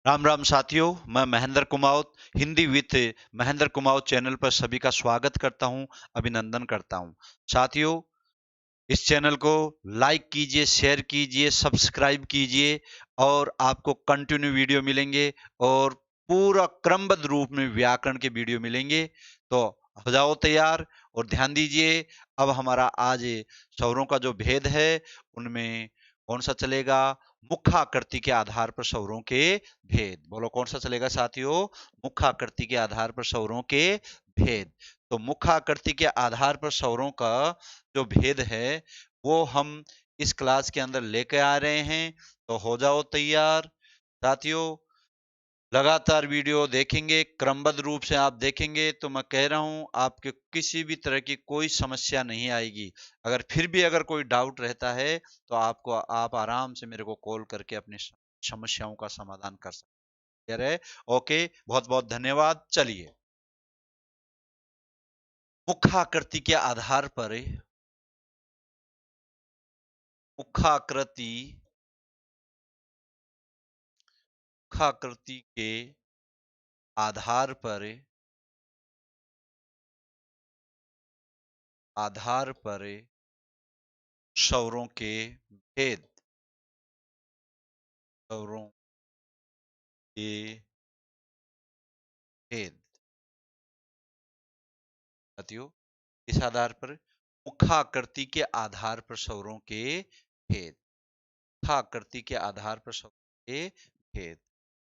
राम राम साथियों, मैं Mahendra Kumawat Hindi with Mahendra Kumawat channel पर सभी का स्वागत करता हूं, अभिनंदन करता हूं। साथियों, इस चैनल को लाइक कीजिए, शेयर कीजिए, सब्सक्राइब कीजिए और आपको कंटिन्यू वीडियो मिलेंगे और पूरा क्रमबद्ध रूप में व्याकरण के वीडियो मिलेंगे। तो हो जाओ तैयार और ध्यान दीजिए। अब हमारा आज स्वरों का जो भेद है उनमें कौन सा चलेगा? मुख्याकृति के आधार पर स्वरों के भेद। बोलो कौन सा चलेगा साथियों? मुख्याकृति के आधार पर स्वरों के भेद। तो मुख्याकृति के आधार पर स्वरों का जो भेद है वो हम इस क्लास के अंदर लेके आ रहे हैं। तो हो जाओ तैयार साथियों। लगातार वीडियो देखेंगे, क्रमबद्ध रूप से आप देखेंगे तो मैं कह रहा हूं आपके किसी भी तरह की कोई समस्या नहीं आएगी। अगर फिर भी अगर कोई डाउट रहता है तो आप आराम से मेरे को कॉल करके अपनी समस्याओं का समाधान कर सकते हैं। ओके, बहुत बहुत धन्यवाद। चलिए, मुख्याकृति के आधार पर मुख्याकृति मुख्याकृति के आधार पर स्वरों के भेद। स्वरों के भेद साथियों, इस आधार पर मुख्याकृति के आधार पर स्वरों के भेद। मुख्याकृति के आधार पर स्वरों के भेद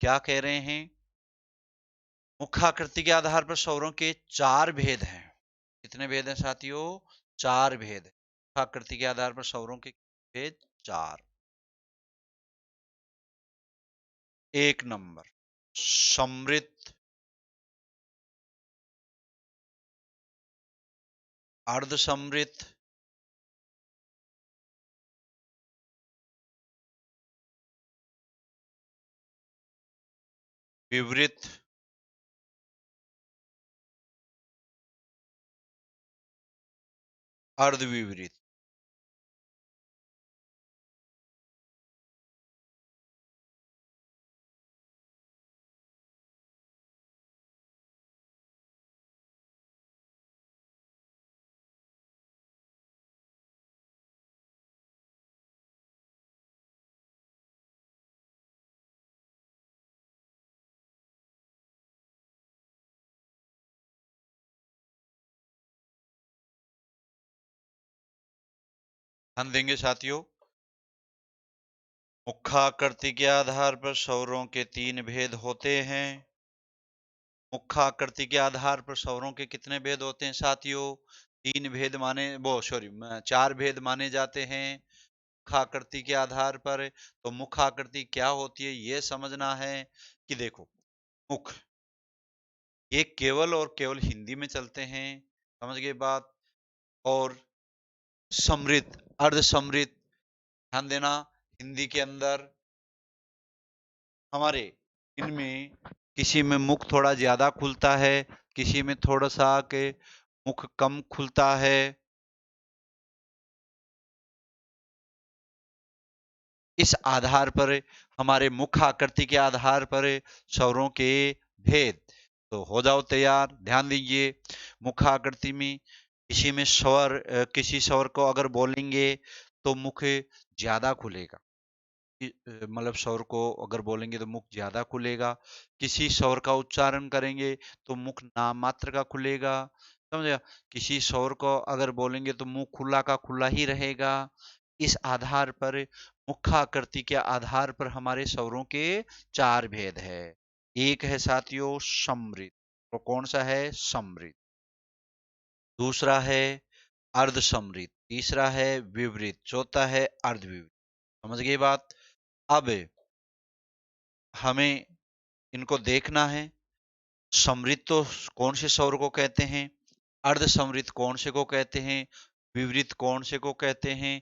क्या कह रहे हैं? मुख्याकृति के आधार पर स्वरों के चार भेद हैं। कितने भेद हैं साथियों? चार भेद हैं। मुख्याकृति के आधार पर स्वरों के भेद चार। एक नंबर, समृद्ध, अर्ध समृद्ध, विवृत, अर्धविवृत। ध्यान देंगे साथियों। मुख्याकृति के आधार पर स्वरों के तीन भेद होते हैं। मुख्याकृति के आधार पर स्वरों के कितने भेद होते हैं साथियों? तीन भेद माने वो सॉरी चार भेद माने जाते हैं मुख्याकृति के आधार पर। तो मुख्याकृति क्या होती है ये समझना है कि देखो, मुख ये केवल और केवल हिंदी में चलते हैं, समझ गए बात। और समृद्ध, अर्ध समृद्ध, ध्यान देना, हिंदी के अंदर हमारे इनमें किसी में मुख थोड़ा ज्यादा खुलता है, किसी में थोड़ा सा के मुख कम खुलता है। इस आधार पर हमारे मुख आकृति के आधार पर स्वरों के भेद। तो हो जाओ तैयार, ध्यान दीजिए। मुख आकृति में किसी स्वर को अगर बोलेंगे तो मुख ज्यादा खुलेगा। मतलब स्वर को अगर बोलेंगे तो मुख ज्यादा खुलेगा। किसी स्वर का उच्चारण करेंगे तो मुख नाम मात्र का खुलेगा, समझे? किसी स्वर को अगर बोलेंगे तो मुंह खुला का खुला ही रहेगा। इस आधार पर मुख्याकृति के आधार पर हमारे स्वरों के चार भेद है। एक है साथियों समृद्ध, तो कौन सा है? समृद्ध। दूसरा है अर्ध समृद्ध, तीसरा है विवृत, चौथा है अर्धविवृत। समझ गए बात? अब हमें इनको देखना है। समृद्ध तो कौन से स्वर को कहते हैं, अर्ध समृद्ध कौन से को कहते हैं, विवृत कौन से को कहते हैं,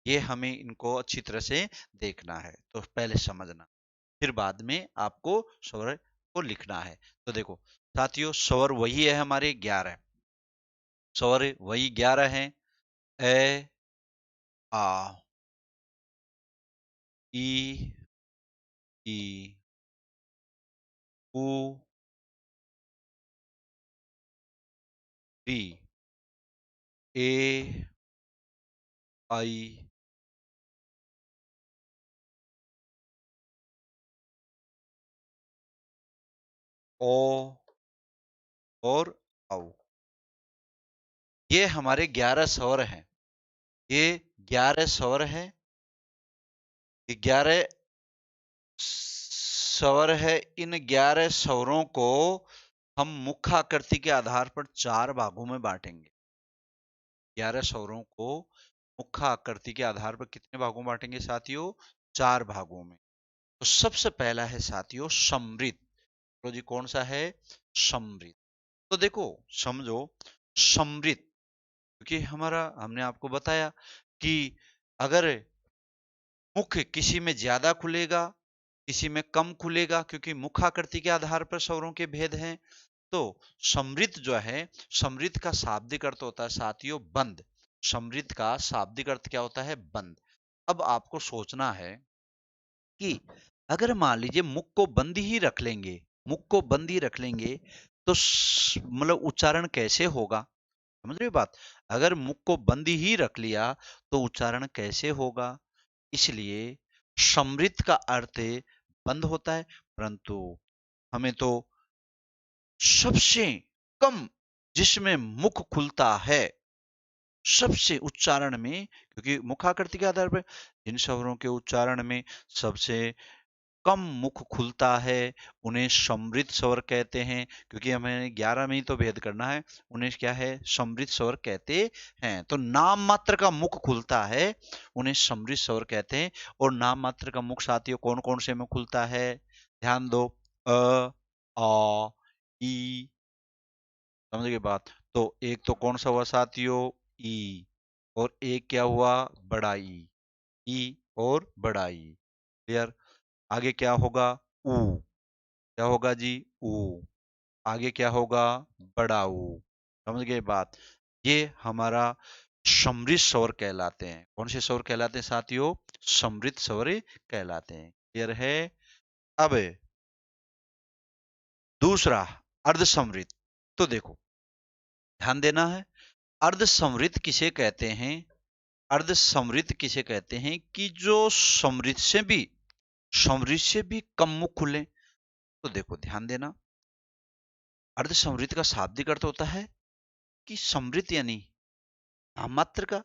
ये हमें इनको अच्छी तरह से देखना है। तो पहले समझना, फिर बाद में आपको स्वर को लिखना है। तो देखो साथियों, स्वर वही है हमारे 11 स्वर, वही 11 हैं। ए, आ, ई, ई, उ री ए आई ओ और औ। ये हमारे 11 स्वर हैं। ये 11 स्वर हैं। 11 स्वर है। इन 11 स्वरों को हम मुखाकृति के आधार पर 4 भागों में बांटेंगे। 11 स्वरों को मुखाकृति के आधार पर कितने भागों में बांटेंगे साथियों? 4 भागों में। तो सबसे पहला है साथियों समृद्ध। तो जी कौन सा है? समृद्ध। तो देखो समझो समृद्ध, क्योंकि हमने आपको बताया कि अगर मुख किसी में ज्यादा खुलेगा, किसी में कम खुलेगा, क्योंकि मुखाकृति के आधार पर स्वरों के भेद हैं। तो समृद्ध जो है, समृद्ध का शाब्दिक अर्थ होता है साथियों बंद। समृद्ध का शाब्दिक अर्थ क्या होता है? बंद। अब आपको सोचना है कि अगर मान लीजिए मुख को बंद ही रख लेंगे, मुख को बंद ही रख लेंगे, तो मतलब उच्चारण कैसे होगा? समझ रहे हो बात? अगर मुख को बंद ही रख लिया तो उच्चारण कैसे होगा? इसलिए समृद्ध का अर्थ बंद होता है, परंतु हमें तो सबसे कम जिसमें मुख खुलता है, सबसे उच्चारण में, क्योंकि मुखाकृति के आधार पर जिन स्वरों के उच्चारण में सबसे कम मुख खुलता है उन्हें समृद्ध स्वर कहते हैं। क्योंकि हमें 11 में ही तो भेद करना है, उन्हें क्या है? समृद्ध स्वर कहते हैं। तो नाम मात्र का मुख खुलता है, उन्हें समृद्ध स्वर कहते हैं। और नाम मात्र का मुख साथियों कौन कौन से में खुलता है? ध्यान दो, अ आ ई। समझ गए बात? तो एक तो कौन सा हुआ साथियों? ई। और एक क्या हुआ? बड़ा ई और बड़ा ई। क्लियर? आगे क्या होगा? ऊ। क्या होगा जी? ऊ। आगे क्या होगा? बड़ा ऊ। समझ गए बात? ये हमारा समृद्ध स्वर कहलाते हैं। कौन से स्वर कहलाते हैं साथियों? समृद्ध स्वर कहलाते हैं। क्लियर है? अब दूसरा अर्ध समृद्ध। तो देखो ध्यान देना है, अर्ध समृद्ध किसे कहते हैं? अर्ध समृद्ध किसे कहते हैं? कि जो समृद्ध से भी कम मुख खुले। तो देखो ध्यान देना, अर्ध समृद्ध का शाब्दिक अर्थ होता है कि समृद्ध यानी नाममात्र का,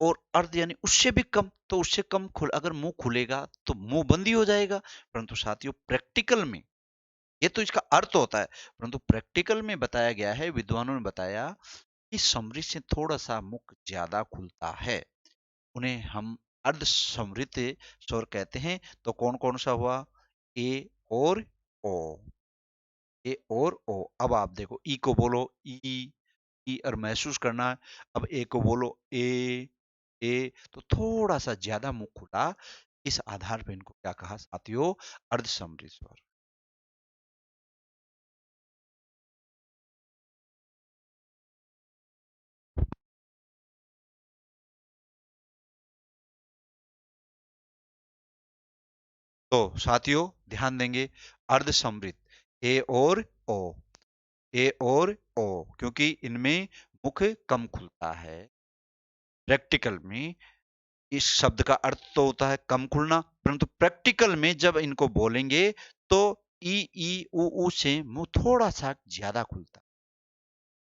और अर्ध यानी उससे भी कम। तो उससे कम अगर मुंह खुलेगा तो मुंह बंद ही हो जाएगा। परंतु साथियों प्रैक्टिकल में, ये तो इसका अर्थ होता है, परंतु प्रैक्टिकल में बताया गया है, विद्वानों ने बताया कि समृद्ध से थोड़ा सा मुख ज्यादा खुलता है, उन्हें हम अर्ध समृद्ध स्वर कहते हैं। तो कौन कौन सा हुआ? ए और ओ। ए और ओ। अब आप देखो ई को बोलो ई और महसूस करना है। अब ए को बोलो ए। तो थोड़ा सा ज्यादा मुख खुला, इस आधार पर इनको क्या कहा साथियों? अर्ध समृद्ध स्वर। तो साथियों ध्यान देंगे, अर्ध समृद्ध ए और ओ, ए और ओ, क्योंकि इनमें मुख कम खुलता है। प्रैक्टिकल में इस शब्द का अर्थ तो होता है कम खुलना, परंतु प्रैक्टिकल में जब इनको बोलेंगे तो ई ऊ से मुंह थोड़ा सा ज्यादा खुलता।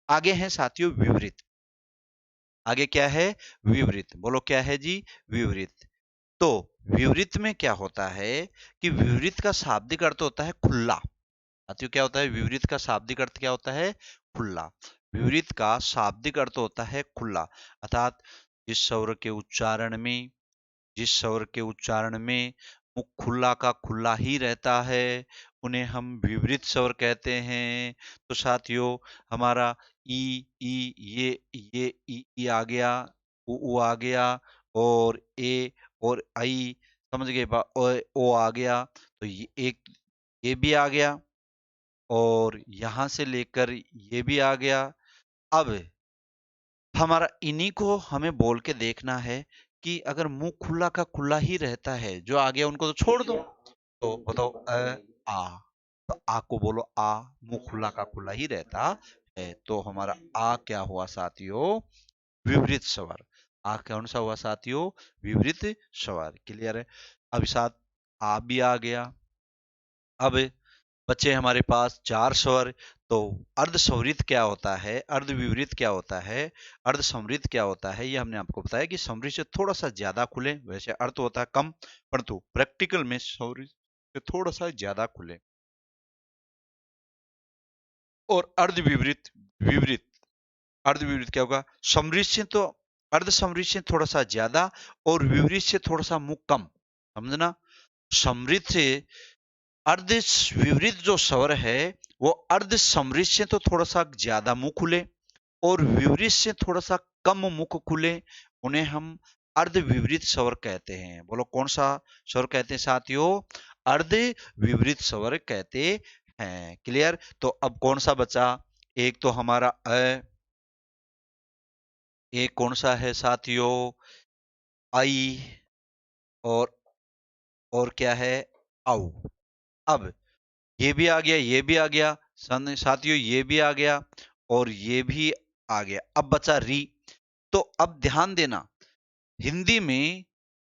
आगे है साथियों विवरित। आगे क्या है? विवरित। बोलो क्या है जी? विवरित। तो विवरित में क्या होता है कि विवरित का शाब्दिक अर्थ होता है खुला। साथियों क्या होता है? विवरित का शाब्दिक अर्थ क्या होता है? खुला। विवरित का शाब्दिक अर्थ होता है खुला, अर्थात जिस स्वर के उच्चारण में, जिस स्वर के उच्चारण में मुख खुला का खुला ही रहता है, उन्हें हम विवरित स्वर कहते हैं। तो साथियों हमारा ये आ गया, उ आ गया, और ए और आई, समझ गए ओ आ गया। तो ये एक ये भी आ गया, और यहां से लेकर ये भी आ गया। अब हमारा इन्हीं को हमें बोल के देखना है कि अगर मुंह खुला का खुला ही रहता है, जो आ गया उनको तो छोड़ दो। तो बताओ आ, तो आ को बोलो आ, मुंह खुला का खुला ही रहता है। तो हमारा आ क्या हुआ साथियों? विपरीत स्वर। आ कौन सा हुआ साथियों? विपरीत स्वर। क्लियर है? अब साथ आ भी आ गया। अब बचे हमारे पास चार स्वर। तो अर्ध संवृत क्या होता है, अर्ध विपरीत क्या होता है, अर्ध संवृत क्या होता है, ये हमने आपको बताया कि संवृत से थोड़ा सा ज्यादा खुले, वैसे अर्थ होता है कम, परंतु प्रैक्टिकल में संवृत से थोड़ा सा ज्यादा खुले। और अर्ध विपरीत, विपरीत, अर्ध विपरीत क्या होगा? समृद्ध से तो अर्ध समृद्ध से थोड़ा सा ज्यादा और विपरीत से थोड़ा सा मुंह कम। समझना? समृद्ध से अर्ध विपरीत जो स्वर है वो अर्ध समृद्ध से तो थोड़ा सा ज्यादा मुंह खुले और विपरीत से थोड़ा सा कम मुख खुले, उन्हें हम अर्ध विपरीत स्वर कहते हैं। बोलो कौन सा स्वर कहते हैं साथियों? अर्ध विपरीत स्वर कहते हैं। क्लियर? तो अब कौन सा बचा? एक तो हमारा अ, एक कौन सा है साथियों? आई, और क्या है? औ। अब ये भी आ गया, ये भी आ गया साथियों, ये भी आ गया और ये भी आ गया। अब बचा री। तो अब ध्यान देना, हिंदी में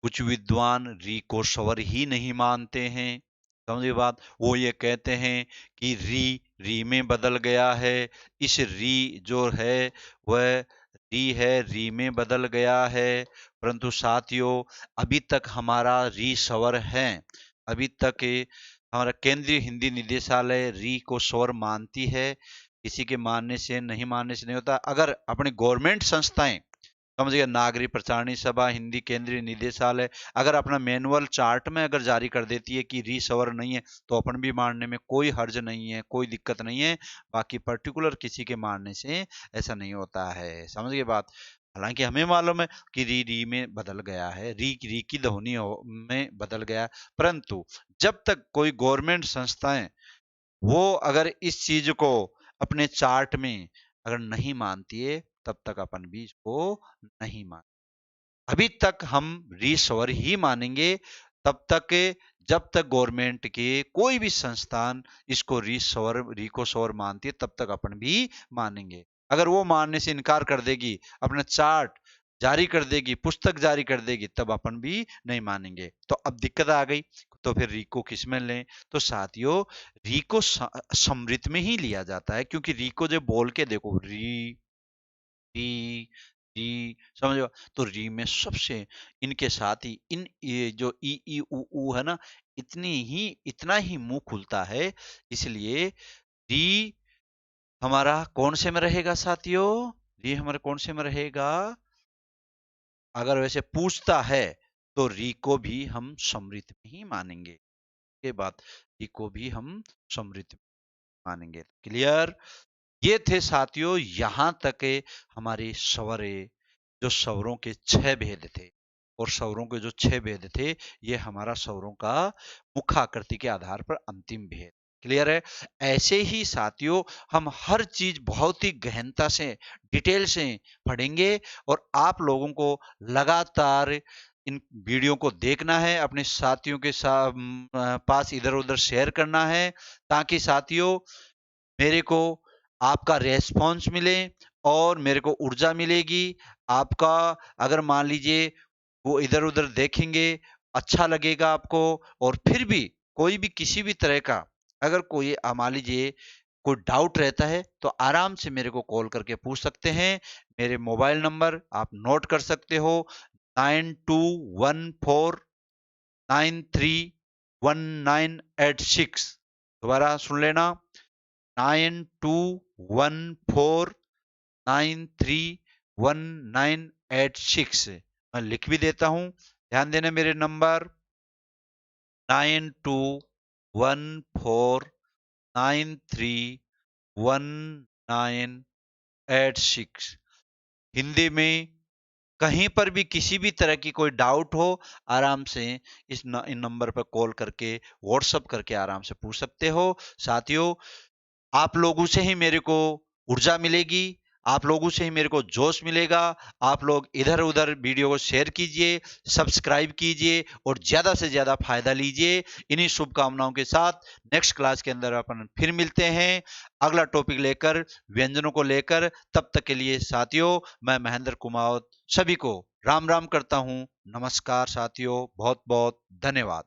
कुछ विद्वान री को स्वर ही नहीं मानते हैं। समझे बात? वो ये कहते हैं कि री में बदल गया है, इस री जो है वह री है, री में बदल गया है। परंतु साथियों, अभी तक हमारा री स्वर है। अभी तक हमारा केंद्रीय हिंदी निदेशालय री को स्वर मानती है। किसी के मानने से नहीं, मानने से नहीं होता। अगर अपनी गवर्नमेंट संस्थाएं, समझिए नागरिक प्रचारणी सभा, हिंदी केंद्रीय निदेशालय, अगर अपना मैनुअल चार्ट में अगर जारी कर देती है कि री स्वर नहीं है, तो अपन भी मानने में कोई हर्ज नहीं है, कोई दिक्कत नहीं है। बाकी पर्टिकुलर किसी के मानने से ऐसा नहीं होता है। समझ गए बात? हालांकि हमें मालूम है कि री में बदल गया है, री की ध्वनि में बदल गया है, परंतु जब तक कोई गवर्नमेंट संस्थाएं वो अगर इस चीज को अपने चार्ट में अगर नहीं मानती है, तब तक अपन भी इसको नहीं मान। अभी तक हम री स्वर ही मानेंगे तब तक, जब तक गवर्नमेंट के कोई भी संस्थान इसको री को स्वर मानती है, तब तक अपन भी मानेंगे। अगर वो मानने से इनकार कर देगी, अपना चार्ट जारी कर देगी, पुस्तक जारी कर देगी, तब अपन भी नहीं मानेंगे। तो अब दिक्कत आ गई, तो फिर री को किस में लें? तो साथियों, री को समृत में ही लिया जाता है, क्योंकि री को जब बोल के देखो, री री री, समझो? तो री में सबसे इनके साथ ही इन ये जो ई उ है ना, इतना ही मुंह खुलता है। इसलिए री हमारा कौन से में रहेगा साथियों? री हमारे कौन से में रहेगा? अगर वैसे पूछता है तो री को भी हम समृत में ही मानेंगे। के बाद री को भी हम समृत में मानेंगे। क्लियर? ये थे साथियों यहां तक हमारे स्वर, जो स्वरों के 6 भेद थे। और स्वरों के जो 6 भेद थे, ये हमारा स्वरों का मुखाकृति के आधार पर अंतिम भेद। क्लियर है? ऐसे ही साथियों हम हर चीज बहुत ही गहनता से, डिटेल से पढ़ेंगे, और आप लोगों को लगातार इन वीडियो को देखना है, अपने साथियों के पास इधर उधर शेयर करना है, ताकि साथियों मेरे को आपका रेस्पॉन्स मिले और मेरे को ऊर्जा मिलेगी। आपका अगर मान लीजिए वो इधर उधर देखेंगे, अच्छा लगेगा आपको, और फिर भी कोई भी किसी भी तरह का अगर कोई मान लीजिए कोई डाउट रहता है, तो आराम से मेरे को कॉल करके पूछ सकते हैं। मेरे मोबाइल नंबर आप नोट कर सकते हो, 9214931986। दोबारा सुन लेना, 9214931986। मैं लिख भी देता हूं, ध्यान देना मेरे नंबर, 9214931986। हिंदी में कहीं पर भी किसी भी तरह की कोई डाउट हो, आराम से इन नंबर पर कॉल करके, व्हाट्सअप करके आराम से पूछ सकते हो। साथियों, आप लोगों से ही मेरे को ऊर्जा मिलेगी, आप लोगों से ही मेरे को जोश मिलेगा। आप लोग इधर उधर वीडियो को शेयर कीजिए, सब्सक्राइब कीजिए और ज्यादा से ज्यादा फायदा लीजिए। इन्हीं शुभकामनाओं के साथ नेक्स्ट क्लास के अंदर अपन फिर मिलते हैं अगला टॉपिक लेकर, व्यंजनों को लेकर। तब तक के लिए साथियों, मैं महेंद्र कुमावत सभी को राम राम करता हूं। नमस्कार साथियों, बहुत बहुत धन्यवाद।